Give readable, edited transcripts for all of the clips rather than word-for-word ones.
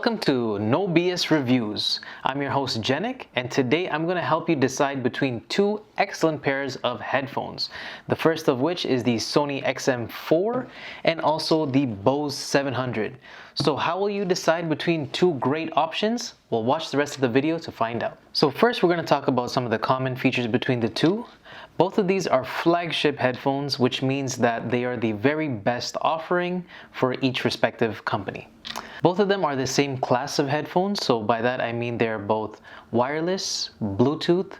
Welcome to No BS Reviews. I'm your host Jenik, and today I'm going to help you decide between two excellent pairs of headphones. The first of which is the Sony XM4 and also the Bose 700. So how will you decide between two great options? Well, watch the rest of the video to find out. So first we're going to talk about some of the common features between the two. Both of these are flagship headphones, which means that they are the very best offering for each respective company. Both of them are the same class of headphones, so by that I mean they're both wireless, Bluetooth,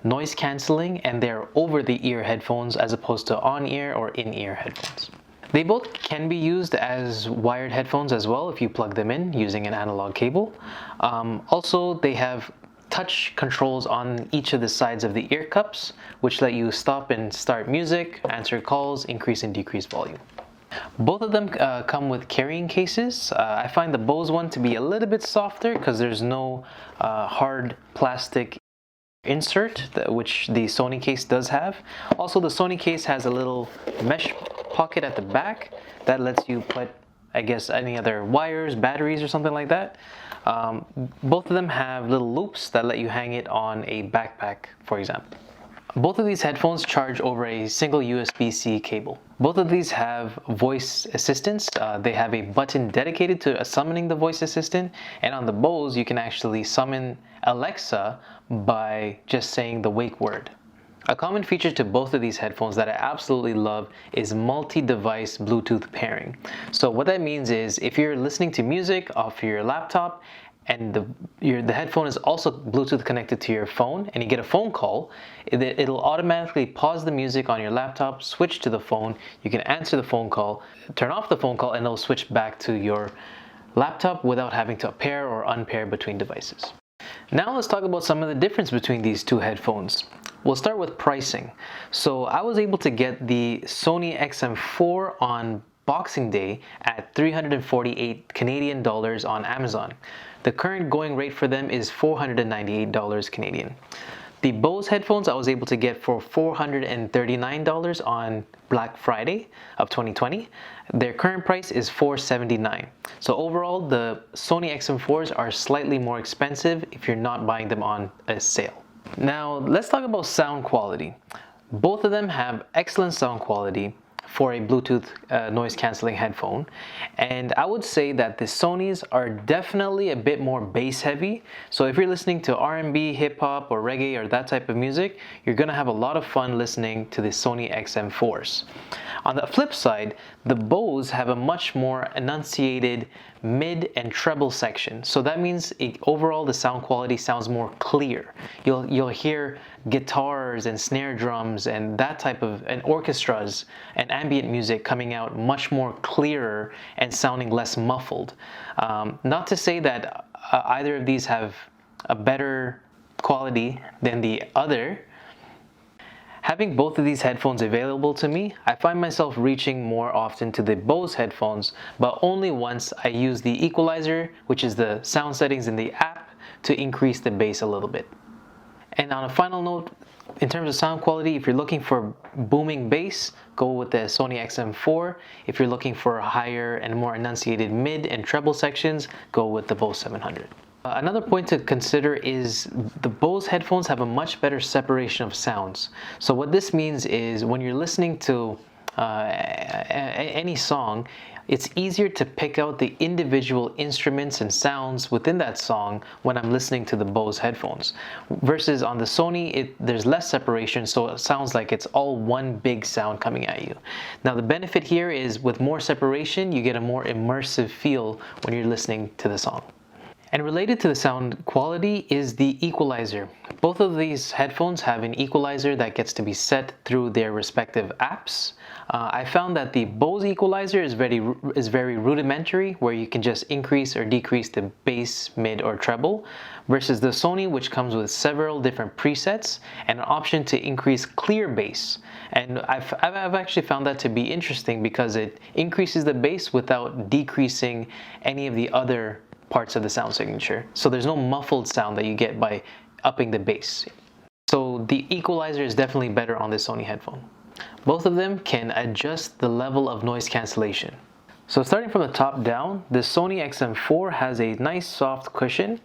noise cancelling, and they're over-the-ear headphones as opposed to on-ear or in-ear headphones. They both can be used as wired headphones as well if you plug them in using an analog cable. Also, they have touch controls on each of the sides of the ear cups, which let you stop and start music, answer calls, increase and decrease volume. Both of them come with carrying cases. I find the Bose one to be a little bit softer because there's no hard plastic insert, which the Sony case does have. Also, the Sony case has a little mesh pocket at the back that lets you put, I guess, any other wires, batteries, or something like that. Both of them have little loops that let you hang it on a backpack, for example. Both of these headphones charge over a single USB-C cable. Both of these have voice assistants. They have a button dedicated to summoning the voice assistant, and on the Bose you can actually summon Alexa by just saying the wake word. A common feature to both of these headphones that I absolutely love is multi-device Bluetooth pairing. So what that means is if you're listening to music off your laptop and the headphone is also Bluetooth connected to your phone and you get a phone call, it'll automatically pause the music on your laptop, switch to the phone, you can answer the phone call, turn off the phone call, and it'll switch back to your laptop without having to pair or unpair between devices. Now let's talk about some of the difference between these two headphones. We'll start with pricing. So I was able to get the Sony XM4 on Boxing Day at 348 Canadian dollars on Amazon. The current going rate for them is $498 Canadian. The Bose headphones I was able to get for $439 on Black Friday of 2020. Their current price is $479. So overall, the Sony XM4s are slightly more expensive if you're not buying them on a sale. Now, let's talk about sound quality. Both of them have excellent sound quality for a Bluetooth noise cancelling headphone, and I would say that the Sonys are definitely a bit more bass heavy. So if you're listening to R&B, hip hop, or reggae, or that type of music, you're gonna have a lot of fun listening to the Sony XM4s. On the flip side, the Bose have a much more enunciated mid and treble section. So that means overall the sound quality sounds more clear. You'll hear guitars and snare drums and that type of, and orchestras and ambient music coming out much more clearer and sounding less muffled. Not to say that either of these have a better quality than the other. Having both of these headphones available to me, I find myself reaching more often to the Bose headphones, but only once I use the equalizer, which is the sound settings in the app, to increase the bass a little bit. And on a final note, in terms of sound quality, if you're looking for booming bass, go with the Sony XM4. If you're looking for higher and more enunciated mid and treble sections, go with the Bose 700. Another point to consider is the Bose headphones have a much better separation of sounds. So what this means is when you're listening to any song, it's easier to pick out the individual instruments and sounds within that song when I'm listening to the Bose headphones. Versus on the Sony, there's less separation, so it sounds like it's all one big sound coming at you. Now the benefit here is with more separation, you get a more immersive feel when you're listening to the song. And related to the sound quality is the equalizer. Both of these headphones have an equalizer that gets to be set through their respective apps. I found that the Bose equalizer is very rudimentary, where you can just increase or decrease the bass, mid, or treble, versus the Sony, which comes with several different presets and an option to increase clear bass. And I've actually found that to be interesting because it increases the bass without decreasing any of the other parts of the sound signature. So there's no muffled sound that you get by upping the bass. So the equalizer is definitely better on the Sony headphone. Both of them can adjust the level of noise cancellation. So starting from the top down, the Sony XM4 has a nice soft cushion,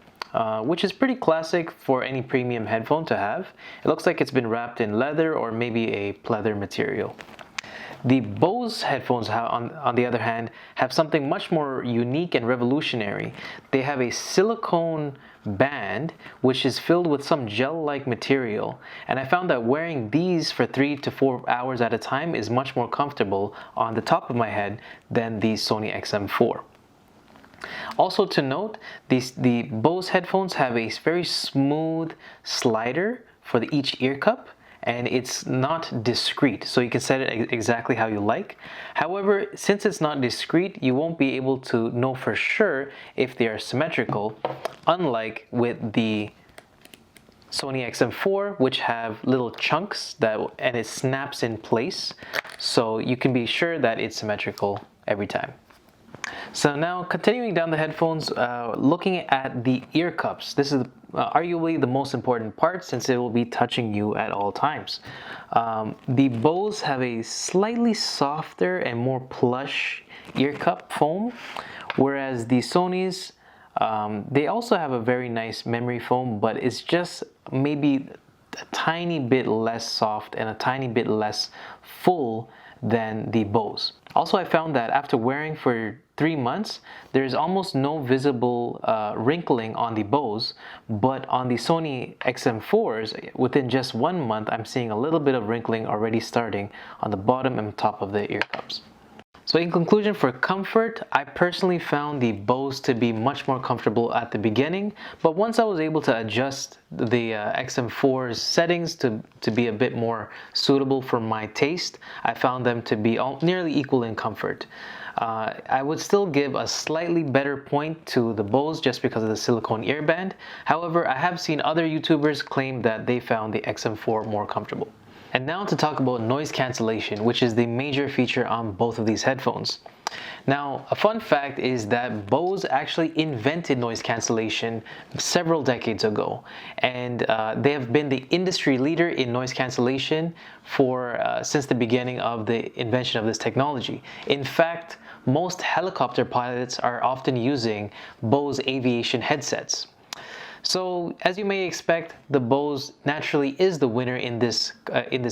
which is pretty classic for any premium headphone to have. It looks like it's been wrapped in leather or maybe a pleather material. The Bose headphones, on the other hand, have something much more unique and revolutionary. They have a silicone band which is filled with some gel-like material, and I found that wearing these for 3 to 4 hours at a time is much more comfortable on the top of my head than the Sony XM4. Also to note, the Bose headphones have a very smooth slider for each ear cup, and it's not discrete, so you can set it exactly how you like. However, since it's not discrete, you won't be able to know for sure if they are symmetrical, unlike with the Sony XM4, which have little chunks and it snaps in place, so you can be sure that it's symmetrical every time. So now continuing down the headphones, looking at the ear cups. This is arguably the most important part since it will be touching you at all times. The Bose have a slightly softer and more plush ear cup foam, whereas the Sonys, they also have a very nice memory foam, but it's just maybe a tiny bit less soft and a tiny bit less full than the Bose. Also, I found that after wearing for 3 months, there's almost no visible wrinkling on the Bose, but on the Sony XM4s, within just 1 month, I'm seeing a little bit of wrinkling already starting on the bottom and top of the ear cups. So in conclusion, for comfort, I personally found the Bose to be much more comfortable at the beginning, but once I was able to adjust the XM4's settings to be a bit more suitable for my taste, I found them to be nearly equal in comfort. I would still give a slightly better point to the Bose just because of the silicone earband. However, I have seen other YouTubers claim that they found the XM4 more comfortable. And now to talk about noise cancellation, which is the major feature on both of these headphones. Now, a fun fact is that Bose actually invented noise cancellation several decades ago, and they have been the industry leader in noise cancellation since the beginning of the invention of this technology. In fact, most helicopter pilots are often using Bose aviation headsets. So, as you may expect, the Bose naturally is the winner in this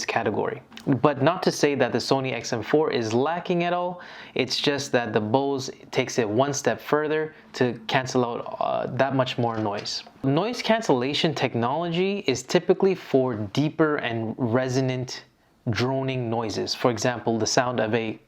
category. But not to say that the Sony XM4 is lacking at all. It's just that the Bose takes it one step further to cancel out that much more noise. Noise cancellation technology is typically for deeper and resonant droning noises. For example, the sound of a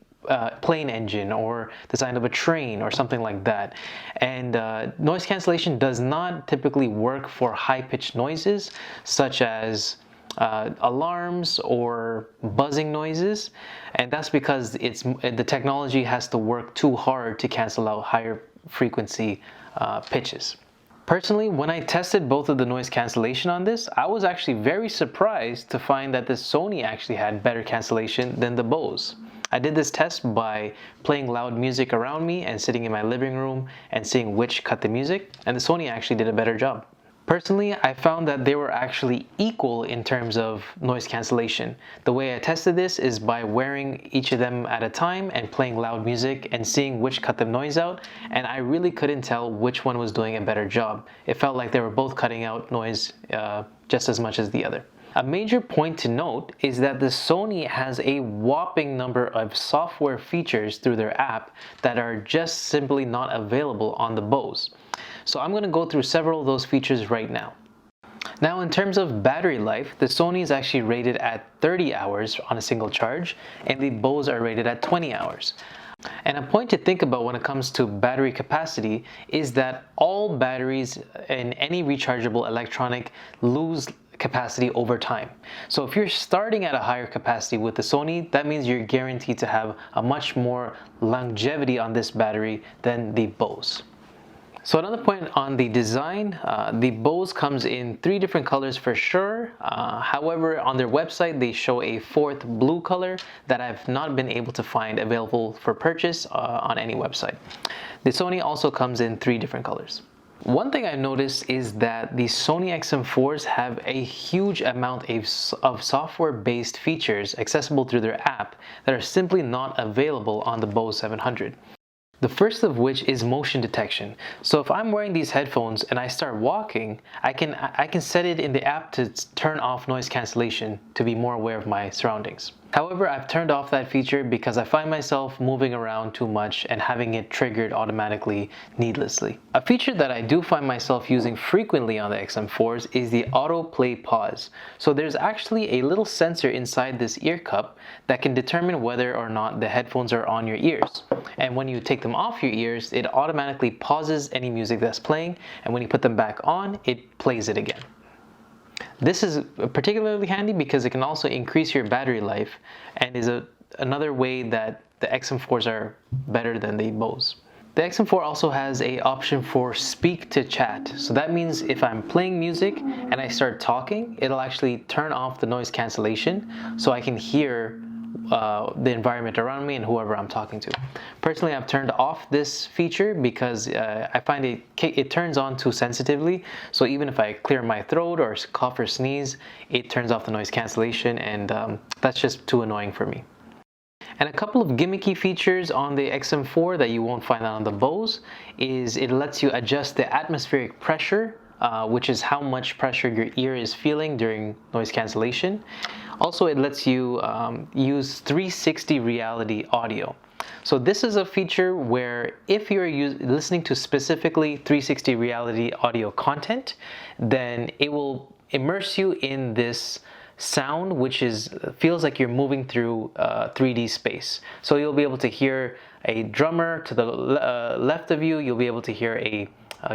plane engine or the sound of a train or something like that. And noise cancellation does not typically work for high-pitched noises such as alarms or buzzing noises, and that's because the technology has to work too hard to cancel out higher frequency pitches. Personally, when I tested both of the noise cancellation on this, I was actually very surprised to find that the Sony actually had better cancellation than the Bose. I did this test by playing loud music around me and sitting in my living room and seeing which cut the music, and the Sony actually did a better job. Personally, I found that they were actually equal in terms of noise cancellation. The way I tested this is by wearing each of them at a time and playing loud music and seeing which cut the noise out, and I really couldn't tell which one was doing a better job. It felt like they were both cutting out noise just as much as the other. A major point to note is that the Sony has a whopping number of software features through their app that are just simply not available on the Bose. So I'm going to go through several of those features right now. Now, in terms of battery life, the Sony is actually rated at 30 hours on a single charge, and the Bose are rated at 20 hours. And a point to think about when it comes to battery capacity is that all batteries in any rechargeable electronic lose capacity over time. So if you're starting at a higher capacity with the Sony, that means you're guaranteed to have a much more longevity on this battery than the Bose. So another point on the design, the Bose comes in 3 different colors for sure. However, on their website, they show a 4th blue color that I've not been able to find available for purchase on any website. The Sony also comes in 3 different colors. One thing I noticed is that the Sony XM4s have a huge amount of software-based features accessible through their app that are simply not available on the Bose 700. The first of which is motion detection. So if I'm wearing these headphones and I start walking, I can set it in the app to turn off noise cancellation to be more aware of my surroundings. However, I've turned off that feature because I find myself moving around too much and having it triggered automatically needlessly. A feature that I do find myself using frequently on the XM4s is the autoplay pause. So there's actually a little sensor inside this ear cup that can determine whether or not the headphones are on your ears. And when you take them off your ears, it automatically pauses any music that's playing, and when you put them back on, it plays it again. This is particularly handy because it can also increase your battery life and is another way that the XM4s are better than the Bose. The XM4 also has an option for speak to chat. So that means if I'm playing music and I start talking, it'll actually turn off the noise cancellation so I can hear the environment around me and whoever I'm talking to. Personally, I've turned off this feature because I find it turns on too sensitively. So even if I clear my throat or cough or sneeze, it turns off the noise cancellation, and that's just too annoying for me. And a couple of gimmicky features on the XM4 that you won't find on the Bose is it lets you adjust the atmospheric pressure, which is how much pressure your ear is feeling during noise cancellation. Also, it lets you use 360 reality audio. So this is a feature where if you're listening to specifically 360 reality audio content, then it will immerse you in this sound, which feels like you're moving through 3D space. So you'll be able to hear a drummer to the left of you, you'll be able to hear a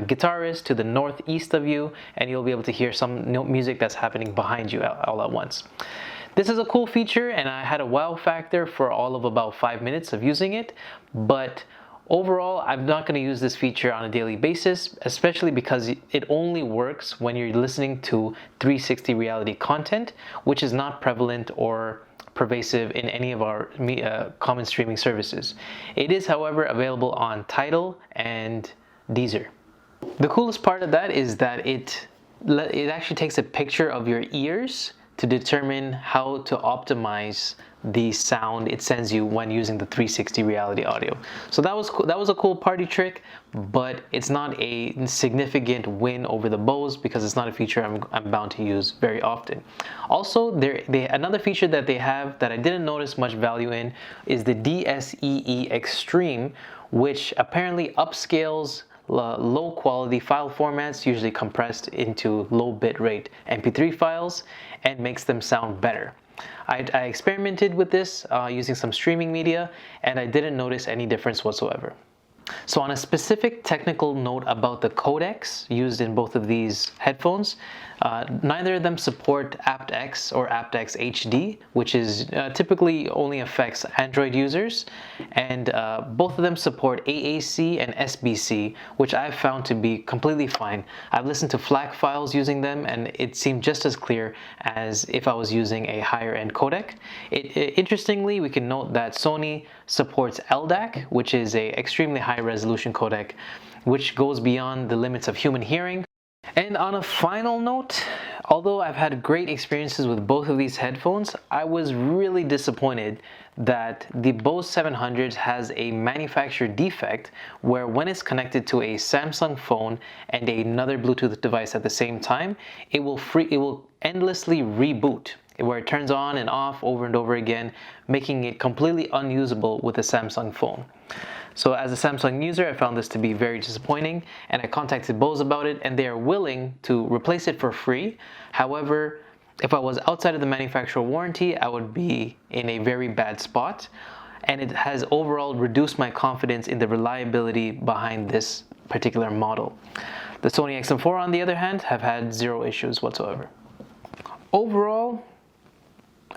guitarist to the northeast of you, and you'll be able to hear some music that's happening behind you all at once. This is a cool feature, and I had a wow factor for all of about 5 minutes of using it, but overall, I'm not going to use this feature on a daily basis, especially because it only works when you're listening to 360 reality content, which is not prevalent or pervasive in any of our common streaming services. It is, however, available on Tidal and Deezer. The coolest part of that is that it actually takes a picture of your ears to determine how to optimize the sound it sends you when using the 360 reality audio. So that was a cool party trick, but it's not a significant win over the Bose because it's not a feature I'm bound to use very often. Also, another feature that they have that I didn't notice much value in is the DSEE Extreme, which apparently upscales low quality file formats, usually compressed into low bitrate MP3 files, and makes them sound better. I experimented with this using some streaming media, and I didn't notice any difference whatsoever. So on a specific technical note about the codecs used in both of these headphones, neither of them support aptX or aptX HD, which is typically only affects Android users, and both of them support AAC and SBC, which I've found to be completely fine. I've listened to FLAC files using them, and it seemed just as clear as if I was using a higher end codec. Interestingly, we can note that Sony supports LDAC, which is a extremely high resolution codec, which goes beyond the limits of human hearing. And on a final note, although I've had great experiences with both of these headphones, I was really disappointed that the Bose 700 has a manufacturer defect where when it's connected to a Samsung phone and another Bluetooth device at the same time, it will endlessly reboot, where it turns on and off over and over again, making it completely unusable with a Samsung phone. So as a Samsung user, I found this to be very disappointing, and I contacted Bose about it, and they are willing to replace it for free. However, if I was outside of the manufacturer warranty, I would be in a very bad spot, and it has overall reduced my confidence in the reliability behind this particular model. The Sony XM4, on the other hand, have had zero issues whatsoever. Overall,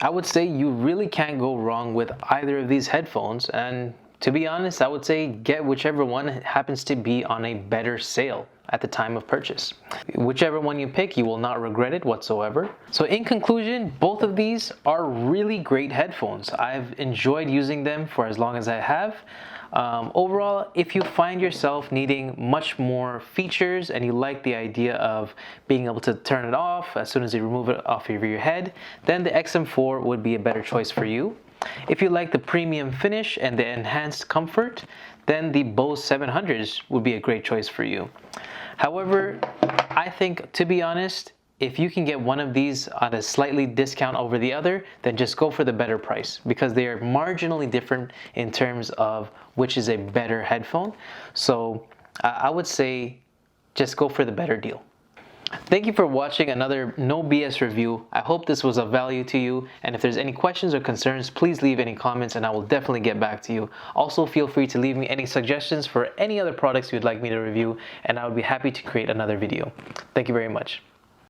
I would say you really can't go wrong with either of these headphones, and to be honest, I would say get whichever one happens to be on a better sale at the time of purchase. Whichever one you pick, you will not regret it whatsoever. So in conclusion, both of these are really great headphones. I've enjoyed using them for as long as I have. Overall, if you find yourself needing much more features and you like the idea of being able to turn it off as soon as you remove it off of your head, then the XM4 would be a better choice for you. If you like the premium finish and the enhanced comfort, then the Bose 700s would be a great choice for you. However, I think, to be honest, if you can get one of these at a slightly discount over the other, then just go for the better price, because they are marginally different in terms of which is a better headphone. So I would say just go for the better deal. Thank you for watching another No BS review. I hope this was of value to you, and if there's any questions or concerns, please leave any comments and I will definitely get back to you. Also, feel free to leave me any suggestions for any other products you'd like me to review, and I would be happy to create another video. Thank you very much.